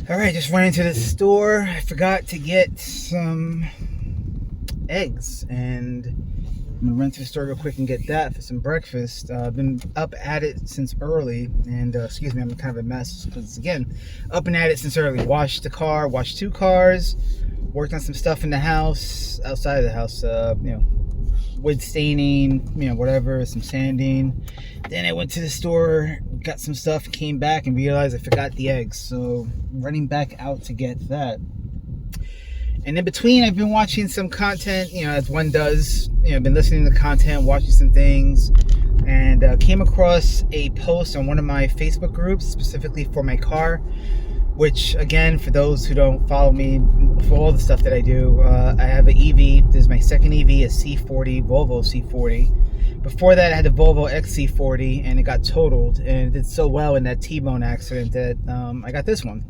All right, just went into the store. I forgot to get some eggs, and I'm gonna run to the store real quick and get that for some breakfast. I've been up at it since early, and excuse me, I'm kind of a mess because again, up and at it since early. Washed the car, washed 2 cars, worked on some stuff in the house, outside of the house. Wood staining, whatever, some sanding. Then I went to the store, got some stuff, came back and realized I forgot the eggs. So running back out to get that. And in between, I've been watching some content, as one does. I've been listening to content, watching some things, and came across a post on one of my Facebook groups, specifically for my car, which, again, for those who don't follow me, for all the stuff that I do, I have an EV. This is my second EV, a C40, Volvo C40. Before that, I had the Volvo XC40, and it got totaled, and it did so well in that T-bone accident that I got this one.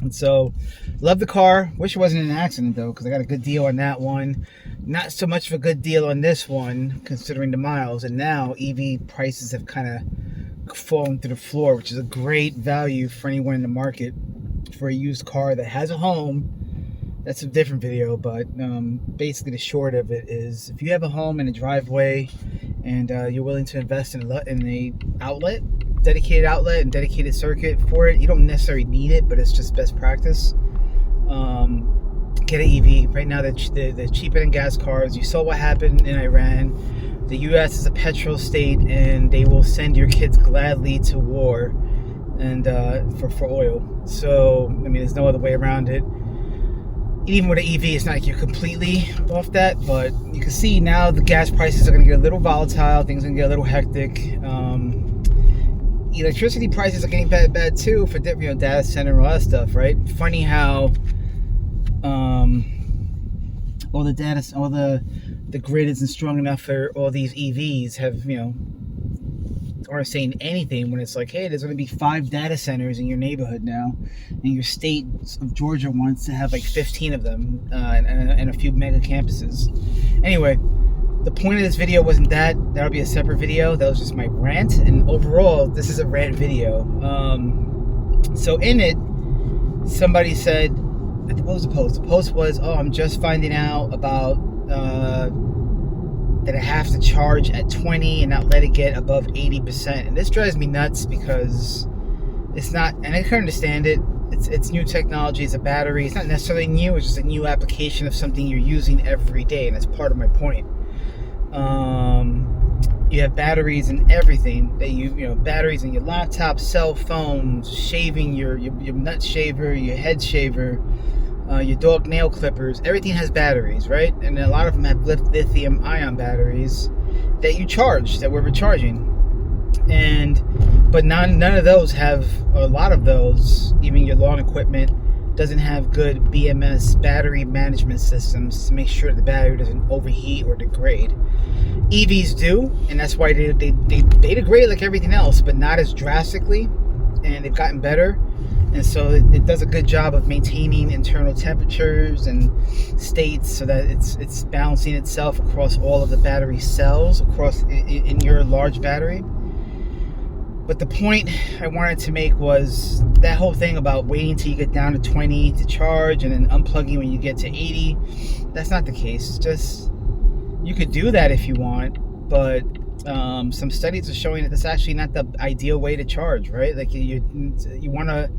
And so, love the car. Wish it wasn't an accident, though, because I got a good deal on that one. Not so much of a good deal on this one, considering the miles. And now, EV prices have kind of fallen through the floor, which is a great value for anyone in the market for a used car that has a home. That's a different video, but basically the short of it is, if you have a home and a driveway and you're willing to invest in a outlet, dedicated outlet and dedicated circuit for it, you don't necessarily need it, but it's just best practice. Get an EV. Right now they're cheaper than gas cars. You saw what happened in Iran. The U.S. is a petrol state, and they will send your kids gladly to war and for oil. So, there's no other way around it. Even with an EV, it's not like you're completely off that, but you can see now the gas prices are going to get a little volatile. Things are going to get a little hectic. Electricity prices are getting bad too for data center and all that stuff, right? Funny how all the grid isn't strong enough for all these EVs aren't saying anything when it's like, hey, there's going to be 5 data centers in your neighborhood now, and your state of Georgia wants to have like 15 of them and a few mega campuses. Anyway, the point of this video wasn't that. That'll be a separate video. That was just my rant, and overall, this is a rant video. So in it, somebody said, what was the post? The post was, I'm just finding out about that I have to charge at 20 and not let it get above 80%. And this drives me nuts because it's not, and I can understand it. It's new technology. It's a battery. It's not necessarily new. It's just a new application of something you're using every day, and that's part of my point. You have batteries in everything that batteries in your laptop, cell phones, shaving your nut shaver, your head shaver, your dog nail clippers. Everything has batteries, right? And a lot of them have lithium ion batteries that you charge, that we're recharging. But none of those have, a lot of those, even your lawn equipment, doesn't have good BMS, battery management systems, to make sure the battery doesn't overheat or degrade. EVs do, and that's why they degrade like everything else, but not as drastically, and they've gotten better. And so it does a good job of maintaining internal temperatures and states so that it's balancing itself across all of the battery cells in your large battery. But the point I wanted to make was that whole thing about waiting till you get down to 20 to charge and then unplugging when you get to 80. That's not the case. Just, you could do that if you want, but some studies are showing that that's actually not the ideal way to charge, right? Like you want to,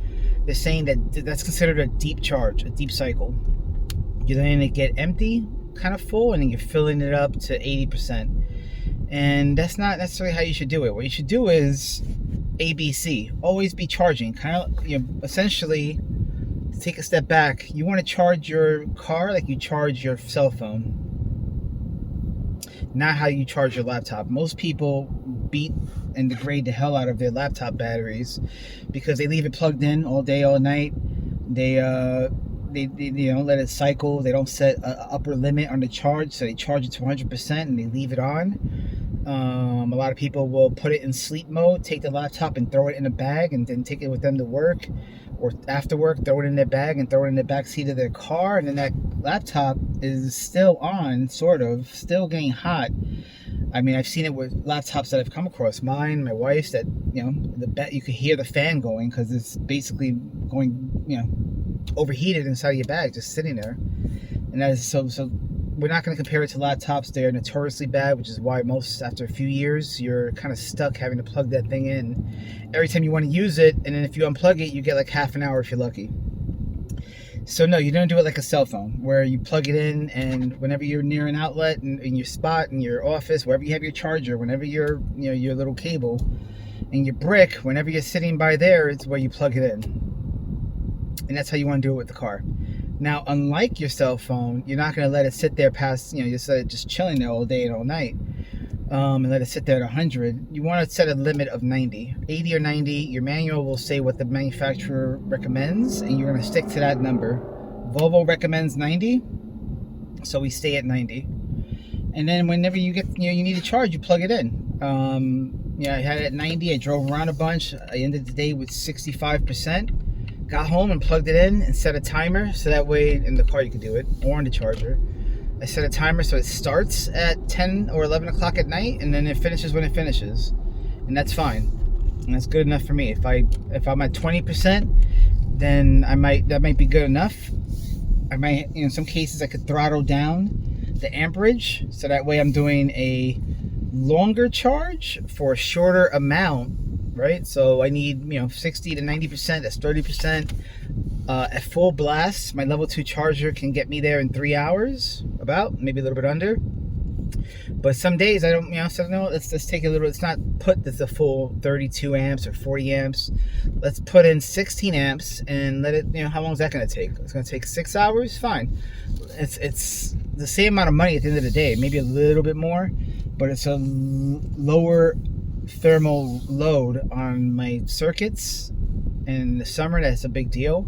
they're saying that's considered a deep charge, a deep cycle. You're letting it get empty, kind of full, and then you're filling it up to 80%. And that's not necessarily how you should do it. What you should do is ABC. Always be charging. Kind of, essentially, to take a step back, you want to charge your car like you charge your cell phone. Not how you charge your laptop. Most people beat and degrade the hell out of their laptop batteries because they leave it plugged in all day, all night. They let it cycle. They don't set an upper limit on the charge, so they charge it to 100% and they leave it on. A lot of people will put it in sleep mode, take the laptop and throw it in a bag, and then take it with them to work, or after work, throw it in their bag and throw it in the back seat of their car, and then that laptop is still on, sort of, still getting hot I mean, I've seen it with laptops that I've come across, mine, my wife's, that, you could hear the fan going because it's basically going, overheated inside of your bag, just sitting there. And that is so we're not going to compare it to laptops. They're notoriously bad, which is why most, after a few years, you're kind of stuck having to plug that thing in every time you want to use it. And then if you unplug it, you get like half an hour if you're lucky. So no, you don't do it like a cell phone where you plug it in, and whenever you're near an outlet in your spot, in your office, wherever you have your charger, whenever you're, your little cable and your brick, whenever you're sitting by there, it's where you plug it in. And that's how you want to do it with the car. Now, unlike your cell phone, you're not going to let it sit there past, just let it just chilling there all day and all night, and let it sit there at 100. You want to set a limit of 90. 80 or 90, your manual will say what the manufacturer recommends, and you're going to stick to that number. Volvo recommends 90, so we stay at 90. And then whenever you get, you need a charge, you plug it in. I had it at 90. I drove around a bunch. I ended the day with 65%. Got home and plugged it in and set a timer, so that way in the car you could do it, or on the charger. I set a timer so it starts at 10 or 11 o'clock at night, and then it finishes when it finishes, and that's fine. And that's good enough for me. If I'm at 20%, then that might be good enough. I might, in some cases, I could throttle down the amperage, so that way I'm doing a longer charge for a shorter amount. Right, so I need 60 to 90%. That's 30%. At full blast, my level 2 charger can get me there in 3 hours, about, maybe a little bit under. But some days I don't, so no, let's take a little. It's not put this a full 32 amps or 40 amps. Let's put in 16 amps and let it. How long is that going to take? It's going to take 6 hours. Fine. It's the same amount of money at the end of the day, maybe a little bit more, but it's a lower thermal load on my circuits. And in the summer, that's a big deal.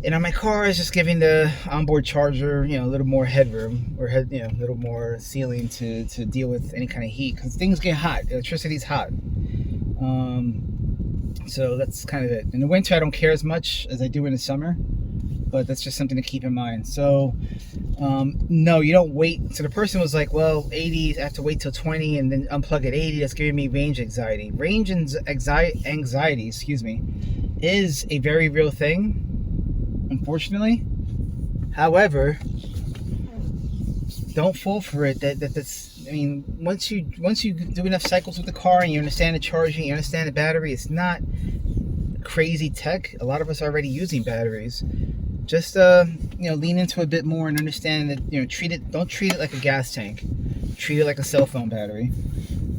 And on my car, it's just giving the onboard charger, a little more headroom, or a little more ceiling to deal with any kind of heat, because things get hot. Electricity's hot. So that's kind of it. In the winter, I don't care as much as I do in the summer, but that's just something to keep in mind. So, no, you don't wait. So the person was like, well, 80, I have to wait till 20 and then unplug at 80. That's giving me range anxiety. Range anxiety, is a very real thing, unfortunately. However, don't fall for it. Once you do enough cycles with the car and you understand the charging, you understand the battery, it's not crazy tech. A lot of us are already using batteries. Just lean into it a bit more and understand that don't treat it like a gas tank. Treat it like a cell phone battery.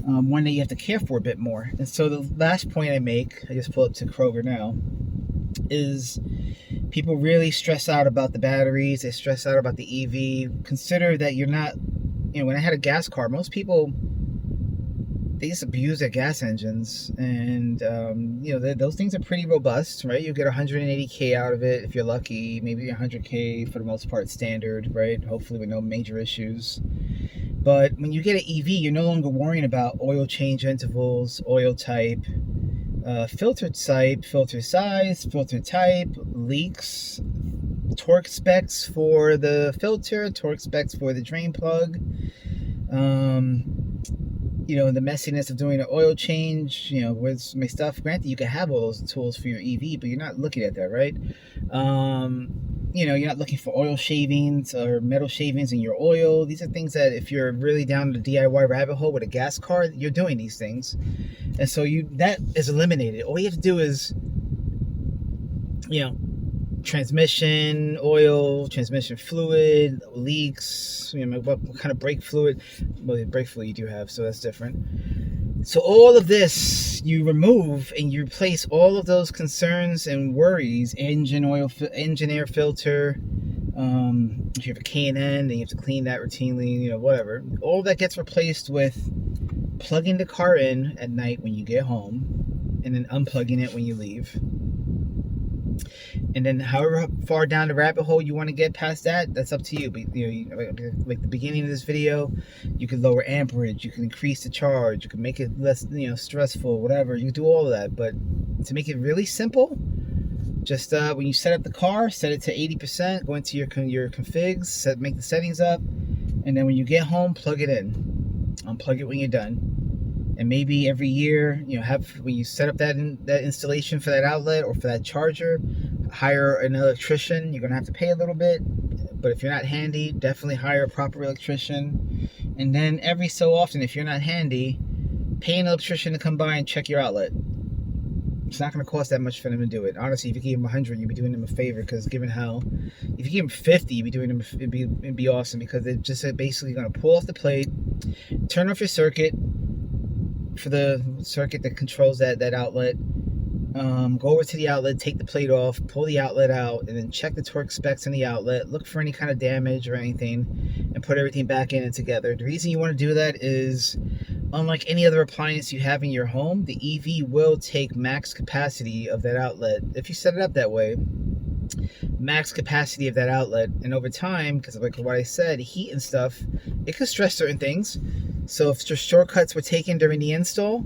One that you have to care for a bit more. And so the last point I make, I just pull up to Kroger now, is people really stress out about the batteries. They stress out about the EV. Consider that you're not, when I had a gas car, most people, they just abuse their gas engines, and those things are pretty robust, right? You get 180k out of it if you're lucky, maybe 100k for the most part standard, right? Hopefully with no major issues. But when you get an EV, you're no longer worrying about oil change intervals, oil type, filter type, filter size, filter type, leaks, torque specs for the filter, torque specs for the drain plug. The messiness of doing an oil change, with my stuff. Granted, you can have all those tools for your EV, but you're not looking at that, right? You're not looking for oil shavings or metal shavings in your oil. These are things that if you're really down the DIY rabbit hole with a gas car, you're doing these things. And so that is eliminated. All you have to do is, transmission oil, transmission fluid, leaks, what kind of brake fluid. Well, the brake fluid you do have, so that's different. So all of this you remove and you replace all of those concerns and worries. Engine oil, engine air filter. If you have a K&N, then you have to clean that routinely, whatever. All that gets replaced with plugging the car in at night when you get home, and then unplugging it when you leave. And then however far down the rabbit hole you want to get past that, that's up to you. But like the beginning of this video, you could lower amperage, you can increase the charge, you can make it less stressful, whatever. You can do all of that. But to make it really simple, just when you set up the car, set it to 80%, go into your configs, make the settings up, and then when you get home, plug it in. unplug it when you're done. And maybe every year, have when you set up that installation for that outlet or for that charger, hire an electrician. You're gonna have to pay a little bit, but if you're not handy, definitely hire a proper electrician. And then every so often, if you're not handy, pay an electrician to come by and check your outlet. It's not going to cost that much for them to do it. Honestly, if you gave them 100, you'd be doing them a favor, because given how, if you gave them 50, you'd be doing them, it'd be awesome, because they're just basically going to pull off the plate, turn off your circuit for the circuit that controls that outlet, go over to the outlet, take the plate off, pull the outlet out, and then check the torque specs in the outlet, look for any kind of damage or anything, and put everything back in and together. The reason you want to do that is, unlike any other appliance you have in your home, the EV will take max capacity of that outlet. If you set it up that way, max capacity of that outlet, and over time, because like what I said, heat and stuff, it could stress certain things. So if just shortcuts were taken during the install,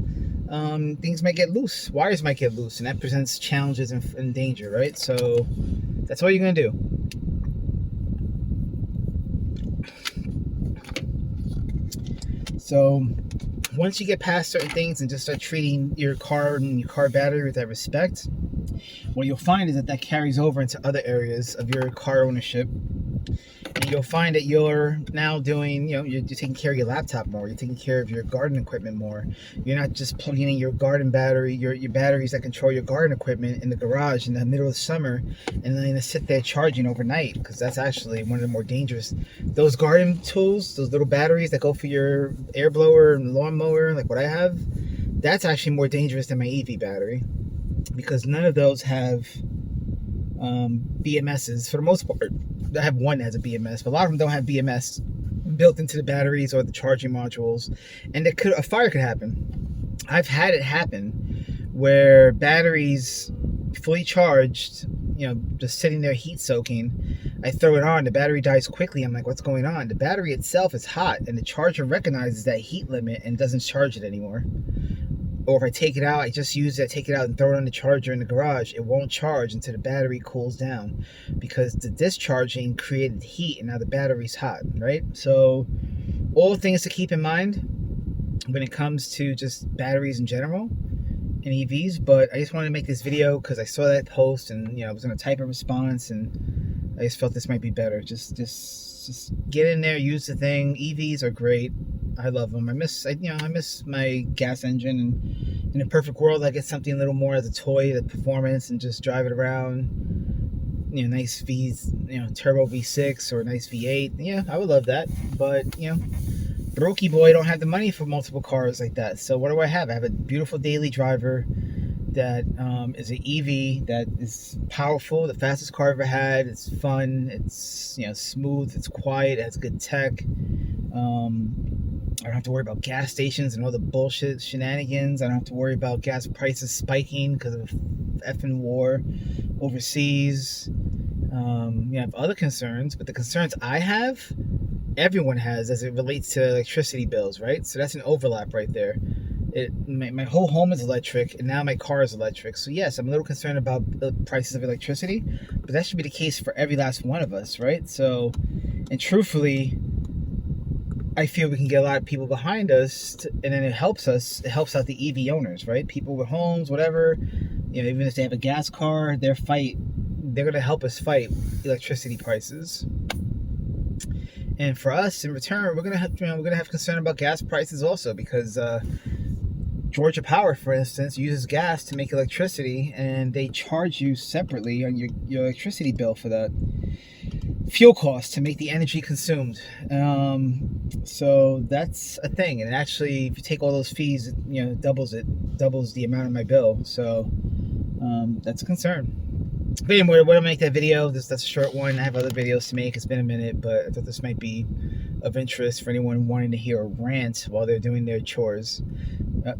things might get loose, wires might get loose, and that presents challenges and danger, right? So that's what you're gonna do. So once you get past certain things and just start treating your car and your car battery with that respect, what you'll find is that carries over into other areas of your car ownership. And you'll find that you're now doing, you're taking care of your laptop more. You're taking care of your garden equipment more. You're not just plugging in your garden battery, your batteries that control your garden equipment in the garage in the middle of summer, and then sit there charging overnight, because that's actually one of the more dangerous. Those garden tools, those little batteries that go for your air blower and lawnmower, like what I have, that's actually more dangerous than my EV battery, because none of those have BMSs for the most part. I have one that has a BMS, but a lot of them don't have BMS built into the batteries or the charging modules, and a fire could happen. I've had it happen where batteries fully charged, just sitting there heat soaking, I throw it on, the battery dies quickly. I'm like, what's going on? The battery itself is hot, and the charger recognizes that heat limit and doesn't charge it anymore. Or if I take it out, I just use it, take it out and throw it on the charger in the garage, it won't charge until the battery cools down, because the discharging created heat and now the battery's hot, right? So all things to keep in mind when it comes to just batteries in general and EVs. But I just wanted to make this video because I saw that post, and I was going to type a response, and I just felt this might be better. Just get in there, use the thing. EVs are great. I love them. I miss my gas engine, and in a perfect world, I get something a little more as a toy, the performance, and just drive it around. Nice turbo V6 or a nice V8. Yeah, I would love that. But brokey boy, don't have the money for multiple cars like that. So what do I have? I have a beautiful daily driver that is an EV that is powerful, the fastest car I've ever had. It's fun. It's smooth. It's quiet. It has good tech. I don't have to worry about gas stations and all the bullshit shenanigans. I don't have to worry about gas prices spiking because of effing war overseas. You have other concerns, but the concerns I have, everyone has as it relates to electricity bills, right? So that's an overlap right there. My whole home is electric, and now my car is electric. So yes, I'm a little concerned about the prices of electricity, but that should be the case for every last one of us, right? So, and truthfully, I feel we can get a lot of people behind us, and then it helps us. It helps out the EV owners, right? People with homes, whatever. Even if they have a gas car, they're going to help us fight electricity prices. And for us, in return, we're gonna have concern about gas prices also, because Georgia Power, for instance, uses gas to make electricity, and they charge you separately on your electricity bill for that fuel cost to make the energy consumed. So that's a thing, and actually, if you take all those fees, it doubles the amount of my bill. So that's a concern. But anyway, we're gonna make that video. That's a short one. I have other videos to make. It's been a minute, but I thought this might be of interest for anyone wanting to hear a rant while they're doing their chores.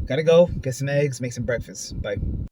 Gotta go, get some eggs, make some breakfast. Bye.